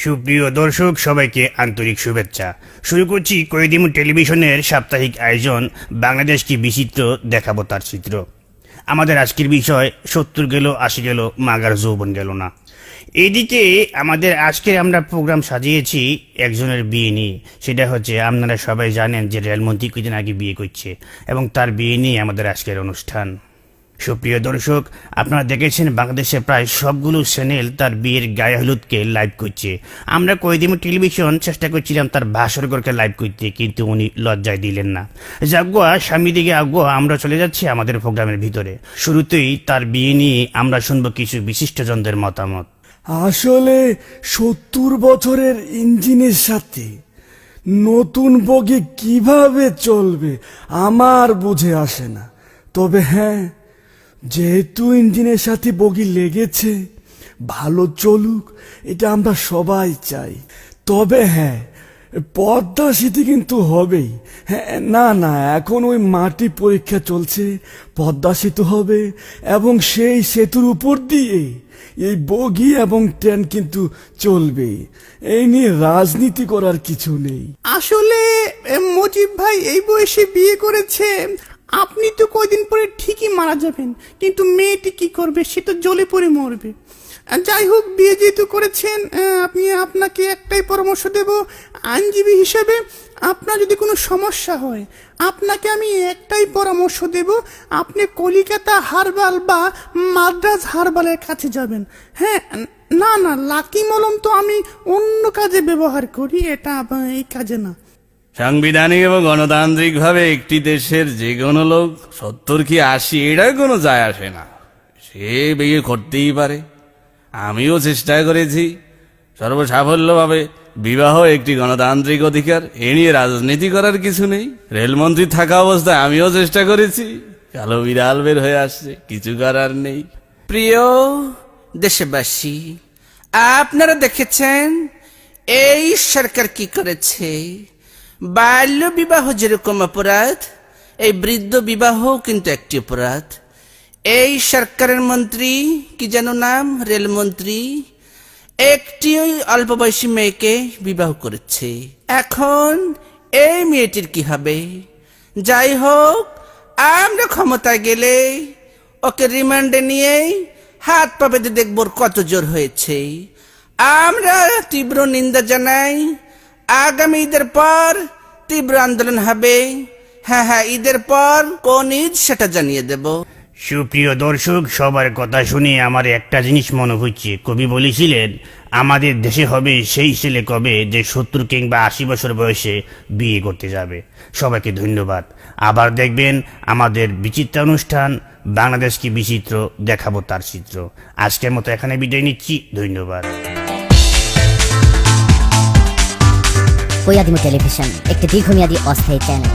সুপ্রিয় দর্শক, সবাইকে আন্তরিক শুভেচ্ছা। শুরু করছি কয়েদিমু টেলিভিশনের সাপ্তাহিক আয়োজন বাংলাদেশ কি বিচিত্র, দেখাবো তার চিত্র। আমাদের আজকের বিষয় 70 গেল 80 গেল, মাগার যৌবন গেল না। এদিকে আমাদের আজকে আমরা প্রোগ্রাম সাজিয়েছি একজনের বিয়ে নিয়ে। সেটা হচ্ছে, আপনারা সবাই জানেন যে রেলমন্ত্রী কিছুদিন আগে বিয়ে করছে এবং তার বিয়ে নিয়ে আমাদের আজকের অনুষ্ঠান। সুপ্রিয় দর্শক, আপনারা দেখেছেন বাংলাদেশে প্রায় সবগুলো চ্যানেল তার বিয়ের গায়ে হলুদকে লাইভ করছে। আমরা কয়েদিমু টেলিভিশন চেষ্টা করছিলাম তার ভাস্করকে লাইভ করতে, কিন্তু উনি লজ্জায় দিলেন না। যাগুয়া স্বামী দিকে আগুয়া, আমরা চলে যাচ্ছি আমাদের প্রোগ্রামের ভিতরে। শুরুতেই তার বিয়ে নিয়ে আমরা শুনবো কিছু বিশিষ্টজনদের মতামত। আসলে 70 বছরের ইঞ্জিনের সাথে নতুন বগি কিভাবে চলবে আমার বুঝে আসে না। তবে হ্যাঁ, যেহেতু ইঞ্জিনের সাথে বগি লেগেছে, ভালো চলুক, এটা আমরা সবাই চাই। তবে হ্যাঁ, পদ্মা সেতু কিন্তু হবেই। হ্যাঁ, না, এখন ওই মাটি পরীক্ষা চলছে, পদ্মা সেতু হবে এবং সেই সেতুর উপর দিয়ে এই বগি এবং ট্রেন কিন্তু চলবে। এই নিয়ে রাজনীতি করার কিছু নেই। আসলে মুজিব ভাই এই বয়সে বিয়ে করেছে। আপনি তো কয়দিন পরে ঠিকই মারা যাবেন, কিন্তু মেয়েটি কি করবে? সে তো জ্বলে পড়ে মরবে। যাই হোক, বিয়ে যেহেতু করেছেন, আপনাকে একটাই পরামর্শ দেব আইনজীবী হিসেবে। আপনার যদি কোনো সমস্যা হয়, আপনাকে আমি একটাই পরামর্শ দেব, আপনি কলিকাতা হারবাল বা মাদ্রাজ হারবালের কাছে যাবেন। হ্যাঁ, না, লাকি মলম তো আমি অন্য কাজে ব্যবহার করি, এটা এই কাজে না। সাংবিধানিক এবং গণতান্ত্রিক ভাবে একটি দেশের যে কোনো লোক 70 কি 80 এটা কোনো যায় আসে না, সে বিয়ে করতেই পারে। আমিও চেষ্টা করেছি সর্বসাফল্যভাবে। বিবাহ একটি গণতান্ত্রিক অধিকার, এ নিয়ে রাজনীতি করার কিছু নেই। রেলমন্ত্রী থাকা অবস্থায় আমিও চেষ্টা করেছি, কালো বিড়াল বের হয়ে আসছে, কিছু করার নেই। প্রিয় দেশবাসী, আপনারা দেখেছেন এই সরকার কি করেছে। বাল্য বিবাহ যেরকম অপরাধ, এই বৃদ্ধ বিবাহ কিন্তু একটি অপরাধ। এই সরকারের মন্ত্রী কি যেন নাম, রেলমন্ত্রী, একটি অল্প বয়সী মেয়েকে বিবাহ করেছে। এখন এই মেয়েটির কি হবে? যাই হোক, আমরা ক্ষমতায় গেলে ওকে রিমান্ডে নিয়ে হাত পা বেঁধে দেখব কত জোর হয়েছে। আমরা তীব্র নিন্দা জানাই। আগামী ঈদের পর তীব্র আন্দোলন হবে। হ্যাঁ, ঈদের পর কোন ঈদ সেটা জানিয়ে দেব। সুপ্রিয় দর্শক, সবার কথা শুনে আমার একটা জিনিস মনে হচ্ছে, কবি বলেছিলেন আমাদের দেশে হবে সেই ছেলে কবে যে 70 কিংবা 80 বছর বয়সে বিয়ে করতে যাবে। সবাইকে ধন্যবাদ। আবার দেখবেন আমাদের বিচিত্র অনুষ্ঠান বাংলাদেশ কি বিচিত্র, দেখাবো তার চিত্র। আজকের মতো এখানে বিদায় নিচ্ছি, ধন্যবাদ। কয়েদিমু টেলিভিশন একটি দীর্ঘমেয়াদী অস্থায়ী চ্যানেল।